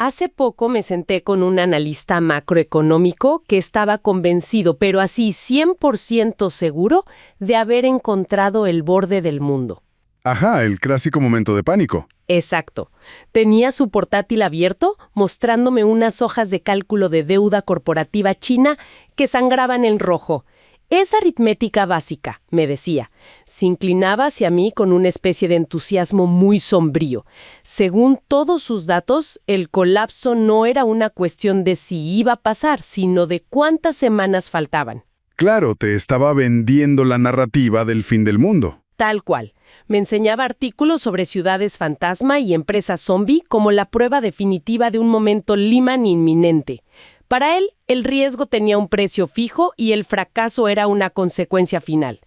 Hace poco me senté con un analista macroeconómico que estaba convencido, pero así 100% seguro, de haber encontrado el borde del mundo. Ajá, el clásico momento de pánico. Exacto. Tenía su portátil abierto, mostrándome unas hojas de cálculo de deuda corporativa china que sangraban en rojo. Es aritmética básica, me decía. Se inclinaba hacia mí con una especie de entusiasmo muy sombrío. Según todos sus datos, el colapso no era una cuestión de si iba a pasar, sino de cuántas semanas faltaban. Claro, te estaba vendiendo la narrativa del fin del mundo. Tal cual. Me enseñaba artículos sobre ciudades fantasma y empresas zombie como la prueba definitiva de un momento Lehman inminente. Para él, el riesgo tenía un precio fijo y el fracaso era una consecuencia final.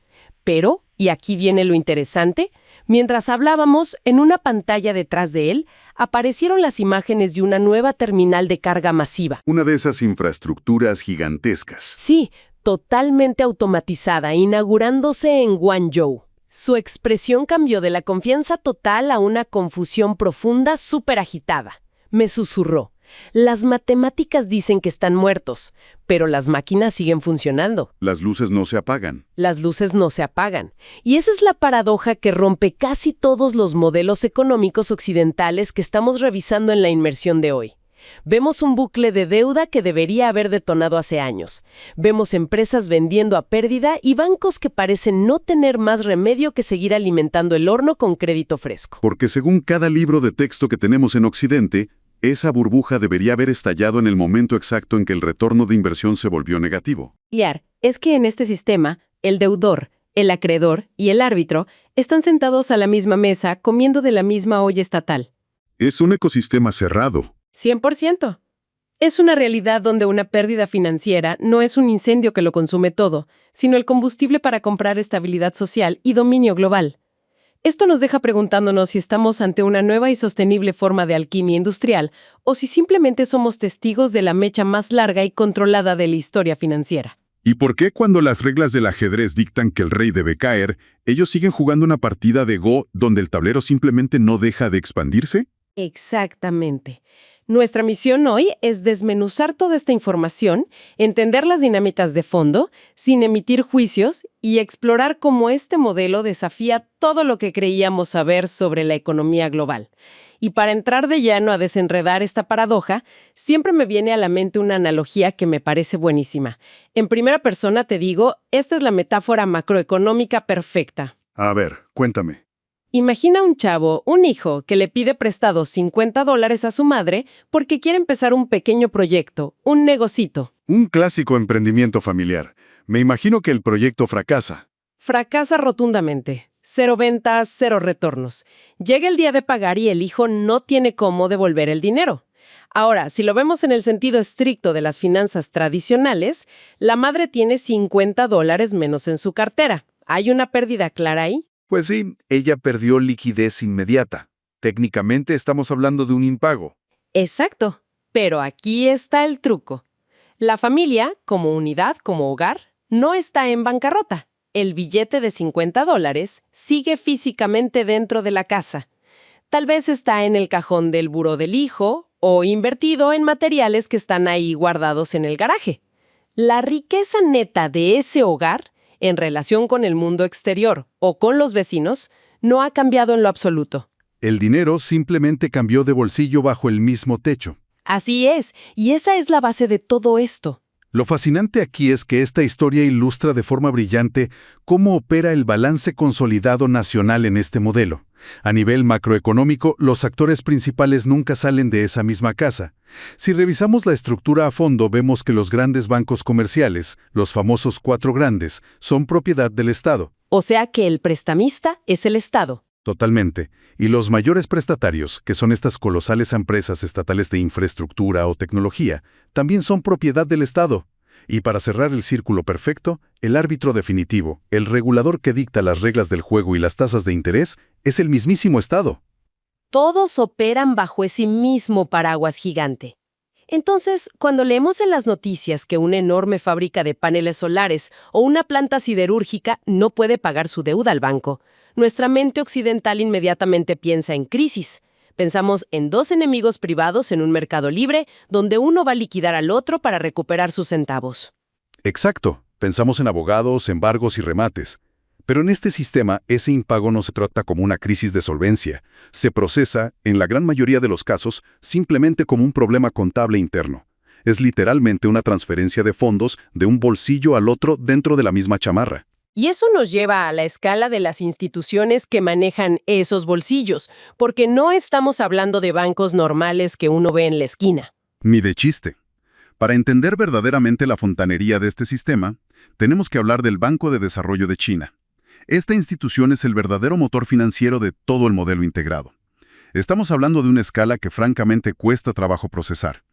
Pero, y aquí viene lo interesante, mientras hablábamos, en una pantalla detrás de él, aparecieron las imágenes de una nueva terminal de carga masiva. Una de esas infraestructuras gigantescas. Sí, totalmente automatizada, inaugurándose en Guangzhou. Su expresión cambió de la confianza total a una confusión profunda, súper agitada. Me susurró. Las matemáticas dicen que están muertos, pero las máquinas siguen funcionando. Las luces no se apagan. Las luces no se apagan. Y esa es la paradoja que rompe casi todos los modelos económicos occidentales que estamos revisando en la inmersión de hoy. Vemos un bucle de deuda que debería haber detonado hace años. Vemos empresas vendiendo a pérdida y bancos que parecen no tener más remedio que seguir alimentando el horno con crédito fresco. Porque según cada libro de texto que tenemos en Occidente, esa burbuja debería haber estallado en el momento exacto en que el retorno de inversión se volvió negativo. Liar, es que en este sistema, el deudor, el acreedor y el árbitro están sentados a la misma mesa comiendo de la misma olla estatal. Es un ecosistema cerrado. 100%. Es una realidad donde una pérdida financiera no es un incendio que lo consume todo, sino el combustible para comprar estabilidad social y dominio global. Esto nos deja preguntándonos si estamos ante una nueva y sostenible forma de alquimia industrial o si simplemente somos testigos de la mecha más larga y controlada de la historia financiera. ¿Y por qué cuando las reglas del ajedrez dictan que el rey debe caer, ellos siguen jugando una partida de Go donde el tablero simplemente no deja de expandirse? Exactamente. Nuestra misión hoy es desmenuzar toda esta información, entender las dinámicas de fondo, sin emitir juicios, y explorar cómo este modelo desafía todo lo que creíamos saber sobre la economía global. Y para entrar de lleno a desenredar esta paradoja, siempre me viene a la mente una analogía que me parece buenísima. En primera persona te digo, esta es la metáfora macroeconómica perfecta. A ver, cuéntame. Imagina un chavo, un hijo, que le pide prestado $50 a su madre porque quiere empezar un pequeño proyecto, un negocito. Un clásico emprendimiento familiar. Me imagino que el proyecto fracasa. Fracasa rotundamente. 0 ventas, 0 retornos. Llega el día de pagar y el hijo no tiene cómo devolver el dinero. Ahora, si lo vemos en el sentido estricto de las finanzas tradicionales, la madre tiene $50 menos en su cartera. ¿Hay una pérdida clara ahí? Pues sí, ella perdió liquidez inmediata. Técnicamente estamos hablando de un impago. Exacto. Pero aquí está el truco. La familia, como unidad, como hogar, no está en bancarrota. El billete de $50 sigue físicamente dentro de la casa. Tal vez está en el cajón del buró del hijo o invertido en materiales que están ahí guardados en el garaje. La riqueza neta de ese hogar, en relación con el mundo exterior o con los vecinos, no ha cambiado en lo absoluto. El dinero simplemente cambió de bolsillo bajo el mismo techo. Así es, y esa es la base de todo esto. Lo fascinante aquí es que esta historia ilustra de forma brillante cómo opera el balance consolidado nacional en este modelo. A nivel macroeconómico, los actores principales nunca salen de esa misma casa. Si revisamos la estructura a fondo, vemos que los grandes bancos comerciales, los famosos 4 grandes, son propiedad del Estado. O sea que el prestamista es el Estado. Totalmente. Y los mayores prestatarios, que son estas colosales empresas estatales de infraestructura o tecnología, también son propiedad del Estado. Y para cerrar el círculo perfecto, el árbitro definitivo, el regulador que dicta las reglas del juego y las tasas de interés, es el mismísimo Estado. Todos operan bajo ese mismo paraguas gigante. Entonces, cuando leemos en las noticias que una enorme fábrica de paneles solares o una planta siderúrgica no puede pagar su deuda al banco, nuestra mente occidental inmediatamente piensa en crisis. Pensamos en dos enemigos privados en un mercado libre, donde uno va a liquidar al otro para recuperar sus centavos. Exacto. Pensamos en abogados, embargos y remates. Pero en este sistema, ese impago no se trata como una crisis de solvencia. Se procesa, en la gran mayoría de los casos, simplemente como un problema contable interno. Es literalmente una transferencia de fondos de un bolsillo al otro dentro de la misma chamarra. Y eso nos lleva a la escala de las instituciones que manejan esos bolsillos, porque no estamos hablando de bancos normales que uno ve en la esquina. Ni de chiste. Para entender verdaderamente la fontanería de este sistema, tenemos que hablar del Banco de Desarrollo de China. Esta institución es el verdadero motor financiero de todo el modelo integrado. Estamos hablando de una escala que francamente cuesta trabajo procesar.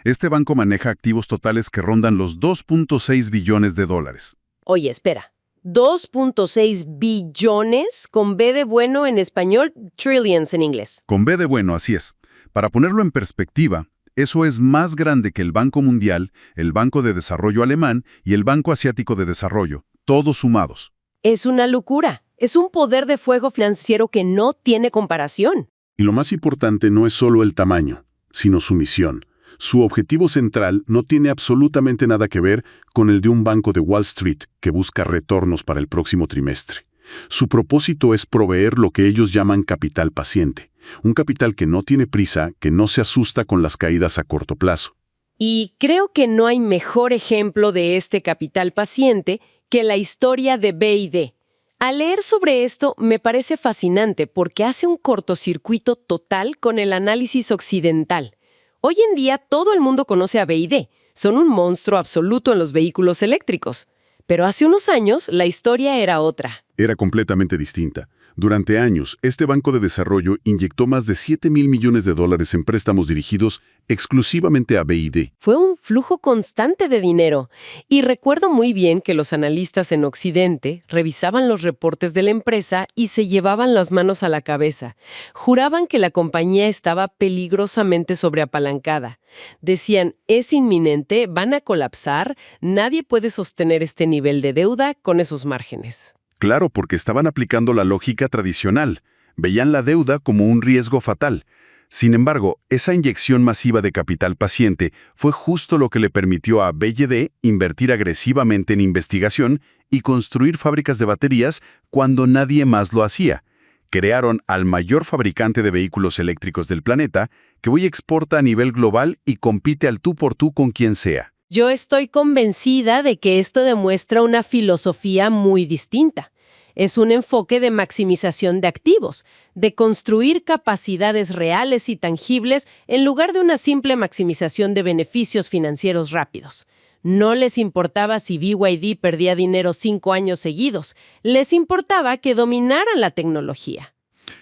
Este banco maneja activos totales que rondan los 2.6 billones de dólares. Oye, espera. 2.6 billones con B de bueno en español, trillions en inglés. Con B de bueno, así es. Para ponerlo en perspectiva, eso es más grande que el Banco Mundial, el Banco de Desarrollo Alemán y el Banco Asiático de Desarrollo, todos sumados. Es una locura. Es un poder de fuego financiero que no tiene comparación. Y lo más importante no es solo el tamaño, sino su misión. Su objetivo central no tiene absolutamente nada que ver con el de un banco de Wall Street que busca retornos para el próximo trimestre. Su propósito es proveer lo que ellos llaman capital paciente, un capital que no tiene prisa, que no se asusta con las caídas a corto plazo. Y creo que no hay mejor ejemplo de este capital paciente que la historia de BID. Al leer sobre esto me parece fascinante porque hace un cortocircuito total con el análisis occidental. Hoy en día todo el mundo conoce a BID, son un monstruo absoluto en los vehículos eléctricos. Pero hace unos años la historia era otra. Era completamente distinta. Durante años, este banco de desarrollo inyectó más de 7.000 millones de dólares en préstamos dirigidos exclusivamente a BID. Fue un flujo constante de dinero. Y recuerdo muy bien que los analistas en Occidente revisaban los reportes de la empresa y se llevaban las manos a la cabeza. Juraban que la compañía estaba peligrosamente sobreapalancada. Decían, es inminente, van a colapsar, nadie puede sostener este nivel de deuda con esos márgenes. Claro, porque estaban aplicando la lógica tradicional. Veían la deuda como un riesgo fatal. Sin embargo, esa inyección masiva de capital paciente fue justo lo que le permitió a BYD invertir agresivamente en investigación y construir fábricas de baterías cuando nadie más lo hacía. Crearon al mayor fabricante de vehículos eléctricos del planeta, que hoy exporta a nivel global y compite al tú por tú con quien sea. Yo estoy convencida de que esto demuestra una filosofía muy distinta. Es un enfoque de maximización de activos, de construir capacidades reales y tangibles en lugar de una simple maximización de beneficios financieros rápidos. No les importaba si BYD perdía dinero 5 años seguidos, les importaba que dominaran la tecnología.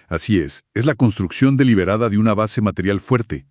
Así es la construcción deliberada de una base material fuerte.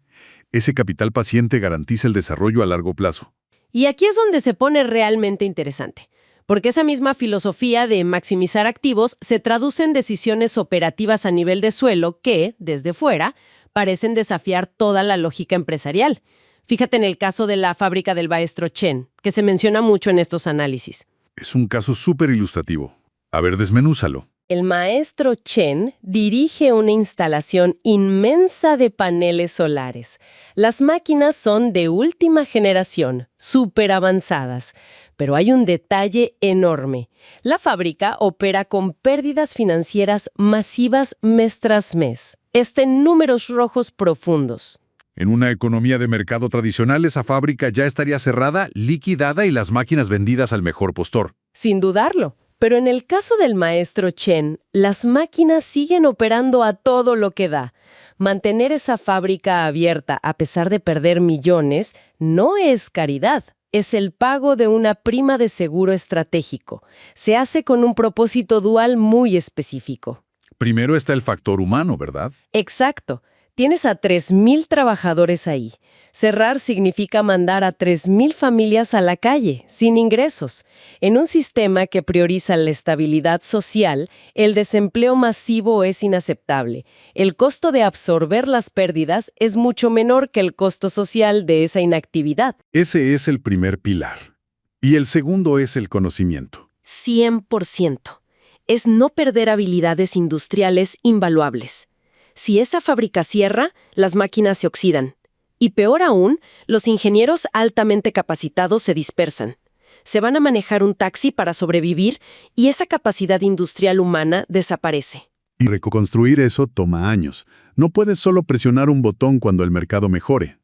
Ese capital paciente garantiza el desarrollo a largo plazo. Y aquí es donde se pone realmente interesante, porque esa misma filosofía de maximizar activos se traduce en decisiones operativas a nivel de suelo que, desde fuera, parecen desafiar toda la lógica empresarial. Fíjate en el caso de la fábrica del maestro Chen, que se menciona mucho en estos análisis. Es un caso súper ilustrativo. A ver, desmenúzalo. El maestro Chen dirige una instalación inmensa de paneles solares. Las máquinas son de última generación, súper avanzadas. Pero hay un detalle enorme. La fábrica opera con pérdidas financieras masivas mes tras mes. Está en números rojos profundos. En una economía de mercado tradicional, esa fábrica ya estaría cerrada, liquidada y las máquinas vendidas al mejor postor. Sin dudarlo. Pero en el caso del maestro Chen, las máquinas siguen operando a todo lo que da. Mantener esa fábrica abierta a pesar de perder millones no es caridad. Es el pago de una prima de seguro estratégico. Se hace con un propósito dual muy específico. Primero está el factor humano, ¿verdad? Exacto. Tienes a 3.000 trabajadores ahí. Cerrar significa mandar a 3.000 familias a la calle, sin ingresos. En un sistema que prioriza la estabilidad social, el desempleo masivo es inaceptable. El costo de absorber las pérdidas es mucho menor que el costo social de esa inactividad. Ese es el primer pilar. Y el segundo es el conocimiento. 100%. Es no perder habilidades industriales invaluables. Si esa fábrica cierra, las máquinas se oxidan. Y peor aún, los ingenieros altamente capacitados se dispersan. Se van a manejar un taxi para sobrevivir y esa capacidad industrial humana desaparece. Y reconstruir eso toma años. No puedes solo presionar un botón cuando el mercado mejore.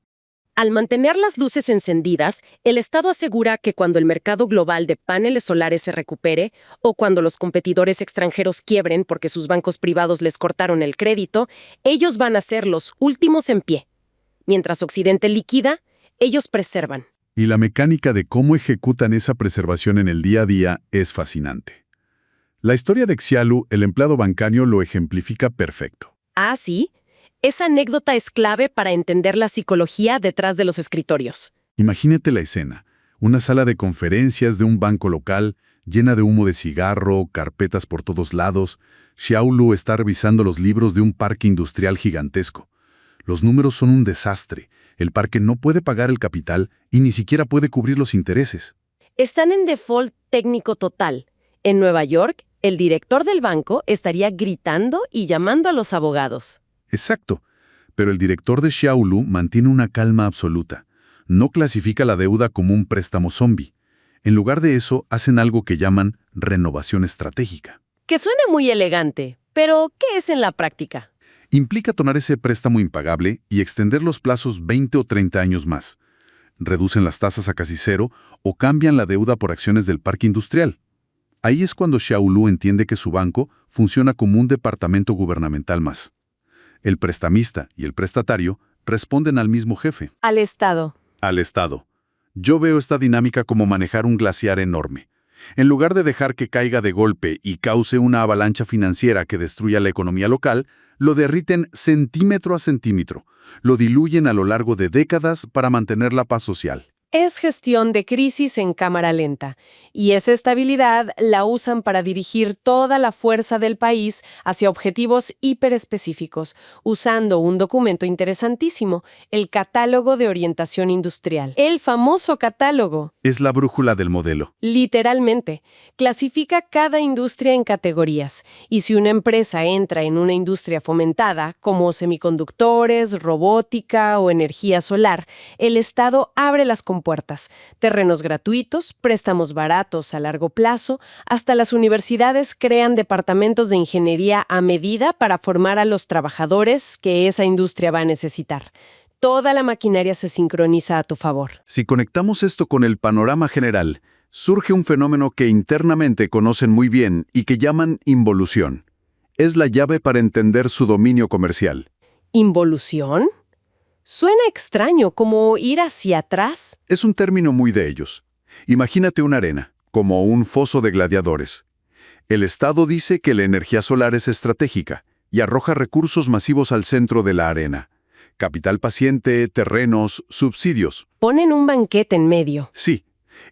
Al mantener las luces encendidas, el Estado asegura que cuando el mercado global de paneles solares se recupere o cuando los competidores extranjeros quiebren porque sus bancos privados les cortaron el crédito, ellos van a ser los últimos en pie. Mientras Occidente liquida, ellos preservan. Y la mecánica de cómo ejecutan esa preservación en el día a día es fascinante. La historia de Xialu, el empleado bancario, lo ejemplifica perfecto. Ah, sí. Esa anécdota es clave para entender la psicología detrás de los escritorios. Imagínate la escena. Una sala de conferencias de un banco local, llena de humo de cigarro, carpetas por todos lados. Xiaolu está revisando los libros de un parque industrial gigantesco. Los números son un desastre. El parque no puede pagar el capital y ni siquiera puede cubrir los intereses. Están en default técnico total. En Nueva York, el director del banco estaría gritando y llamando a los abogados. Exacto. Pero el director de Xiaolu mantiene una calma absoluta. No clasifica la deuda como un préstamo zombie. En lugar de eso, hacen algo que llaman renovación estratégica. Que suena muy elegante, pero ¿qué es en la práctica? Implica tomar ese préstamo impagable y extender los plazos 20 o 30 años más. Reducen las tasas a casi cero o cambian la deuda por acciones del parque industrial. Ahí es cuando Xiaolu entiende que su banco funciona como un departamento gubernamental más. El prestamista y el prestatario responden al mismo jefe. Al Estado. Al Estado. Yo veo esta dinámica como manejar un glaciar enorme. En lugar de dejar que caiga de golpe y cause una avalancha financiera que destruya la economía local, lo derriten centímetro a centímetro. Lo diluyen a lo largo de décadas para mantener la paz social. Es gestión de crisis en cámara lenta, y esa estabilidad la usan para dirigir toda la fuerza del país hacia objetivos hiperespecíficos, usando un documento interesantísimo, el Catálogo de Orientación Industrial. El famoso catálogo. Es la brújula del modelo. Literalmente, clasifica cada industria en categorías, y si una empresa entra en una industria fomentada, como semiconductores, robótica o energía solar, el Estado abre las compuertas, terrenos gratuitos, préstamos baratos a largo plazo, hasta las universidades crean departamentos de ingeniería a medida para formar a los trabajadores que esa industria va a necesitar. Toda la maquinaria se sincroniza a tu favor. Si conectamos esto con el panorama general, surge un fenómeno que internamente conocen muy bien y que llaman involución. Es la llave para entender su dominio comercial. ¿Involución? Suena extraño, como ir hacia atrás. Es un término muy de ellos. Imagínate una arena, como un foso de gladiadores. El Estado dice que la energía solar es estratégica y arroja recursos masivos al centro de la arena. Capital paciente, terrenos, subsidios. Ponen un banquete en medio. Sí.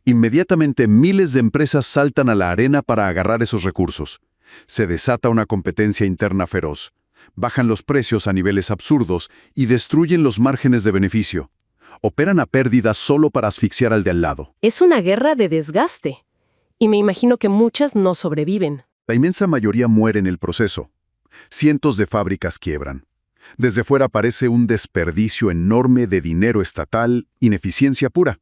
Inmediatamente miles de empresas saltan a la arena para agarrar esos recursos. Se desata una competencia interna feroz. Bajan los precios a niveles absurdos y destruyen los márgenes de beneficio. Operan a pérdida solo para asfixiar al de al lado. Es una guerra de desgaste. Y me imagino que muchas no sobreviven. La inmensa mayoría muere en el proceso. Cientos de fábricas quiebran. Desde fuera parece un desperdicio enorme de dinero estatal, ineficiencia pura.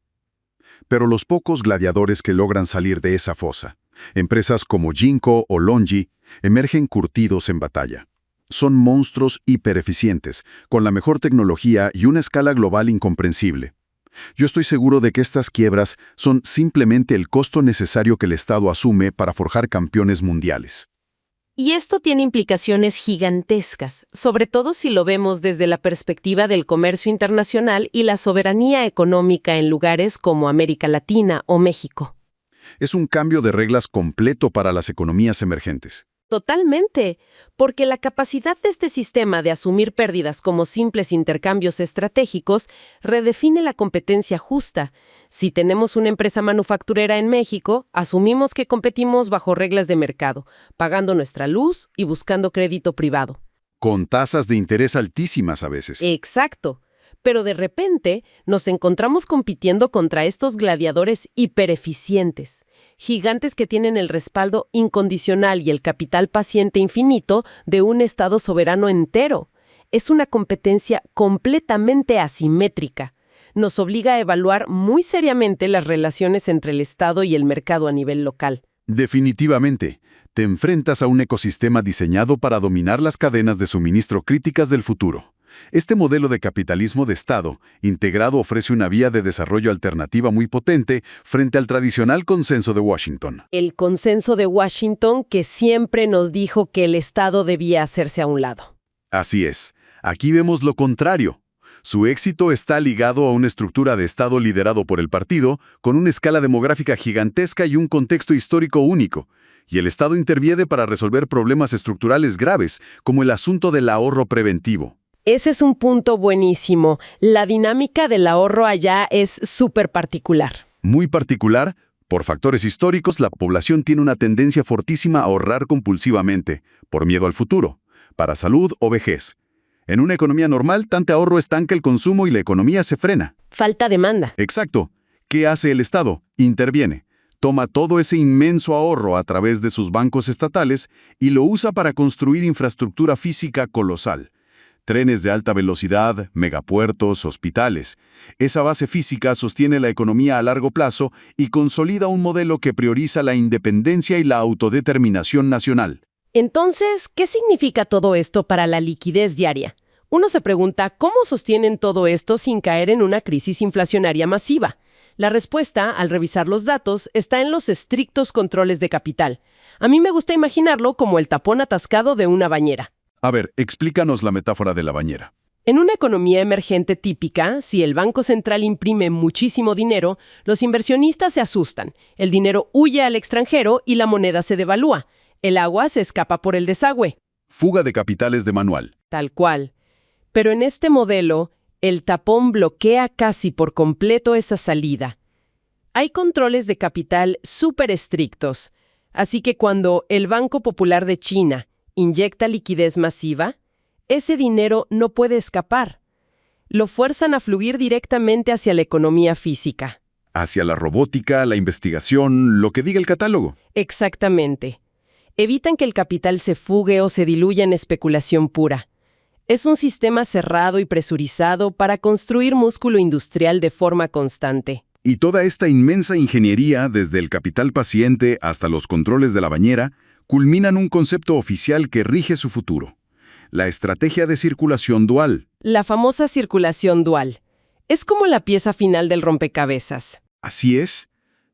Pero los pocos gladiadores que logran salir de esa fosa, empresas como Jinko o Longi, emergen curtidos en batalla. Son monstruos hipereficientes, con la mejor tecnología y una escala global incomprensible. Yo estoy seguro de que estas quiebras son simplemente el costo necesario que el Estado asume para forjar campeones mundiales. Y esto tiene implicaciones gigantescas, sobre todo si lo vemos desde la perspectiva del comercio internacional y la soberanía económica en lugares como América Latina o México. Es un cambio de reglas completo para las economías emergentes. Totalmente, porque la capacidad de este sistema de asumir pérdidas como simples intercambios estratégicos redefine la competencia justa. Si tenemos una empresa manufacturera en México, asumimos que competimos bajo reglas de mercado, pagando nuestra luz y buscando crédito privado. Con tasas de interés altísimas a veces. Exacto. Pero de repente nos encontramos compitiendo contra estos gladiadores hipereficientes, gigantes que tienen el respaldo incondicional y el capital paciente infinito de un Estado soberano entero. Es una competencia completamente asimétrica. Nos obliga a evaluar muy seriamente las relaciones entre el Estado y el mercado a nivel local. Definitivamente, te enfrentas a un ecosistema diseñado para dominar las cadenas de suministro críticas del futuro. Este modelo de capitalismo de Estado integrado ofrece una vía de desarrollo alternativa muy potente frente al tradicional consenso de Washington. El consenso de Washington que siempre nos dijo que el Estado debía hacerse a un lado. Así es, aquí vemos lo contrario. Su éxito está ligado a una estructura de Estado liderado por el partido, con una escala demográfica gigantesca y un contexto histórico único. Y el Estado interviene para resolver problemas estructurales graves, como el asunto del ahorro preventivo. Ese es un punto buenísimo. La dinámica del ahorro allá es súper particular. Muy particular, por factores históricos, la población tiene una tendencia fortísima a ahorrar compulsivamente, por miedo al futuro, para salud o vejez. En una economía normal, tanto ahorro estanca el consumo y la economía se frena. Falta demanda. Exacto. ¿Qué hace el Estado? Interviene. Toma todo ese inmenso ahorro a través de sus bancos estatales y lo usa para construir infraestructura física colosal. Trenes de alta velocidad, megapuertos, hospitales. Esa base física sostiene la economía a largo plazo y consolida un modelo que prioriza la independencia y la autodeterminación nacional. Entonces, ¿qué significa todo esto para la liquidez diaria? Uno se pregunta, ¿cómo sostienen todo esto sin caer en una crisis inflacionaria masiva? La respuesta, al revisar los datos, está en los estrictos controles de capital. A mí me gusta imaginarlo como el tapón atascado de una bañera. A ver, explícanos la metáfora de la bañera. En una economía emergente típica, si el Banco Central imprime muchísimo dinero, los inversionistas se asustan, el dinero huye al extranjero y la moneda se devalúa. El agua se escapa por el desagüe. Fuga de capitales de manual. Tal cual. Pero en este modelo, el tapón bloquea casi por completo esa salida. Hay controles de capital súper estrictos, así que cuando el Banco Popular de China inyecta liquidez masiva, ese dinero no puede escapar. Lo fuerzan a fluir directamente hacia la economía física. Hacia la robótica, la investigación, lo que diga el catálogo. Exactamente. Evitan que el capital se fugue o se diluya en especulación pura. Es un sistema cerrado y presurizado para construir músculo industrial de forma constante. Y toda esta inmensa ingeniería, desde el capital paciente hasta los controles de la bañera, culminan un concepto oficial que rige su futuro: la estrategia de circulación dual. La famosa circulación dual. Es como la pieza final del rompecabezas. Así es.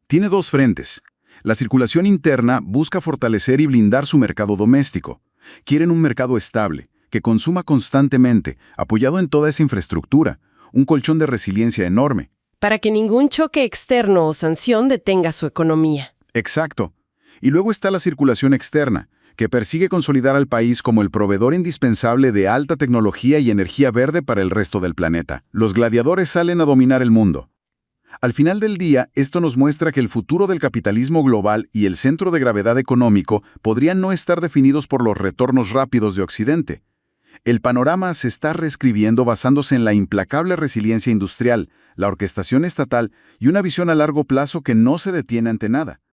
Tiene dos frentes. La circulación interna busca fortalecer y blindar su mercado doméstico. Quieren un mercado estable, que consuma constantemente, apoyado en toda esa infraestructura, un colchón de resiliencia enorme. Para que ningún choque externo o sanción detenga su economía. Exacto. Y luego está la circulación externa, que persigue consolidar al país como el proveedor indispensable de alta tecnología y energía verde para el resto del planeta. Los gladiadores salen a dominar el mundo. Al final del día, esto nos muestra que el futuro del capitalismo global y el centro de gravedad económico podrían no estar definidos por los retornos rápidos de Occidente. El panorama se está reescribiendo basándose en la implacable resiliencia industrial, la orquestación estatal y una visión a largo plazo que no se detiene ante nada.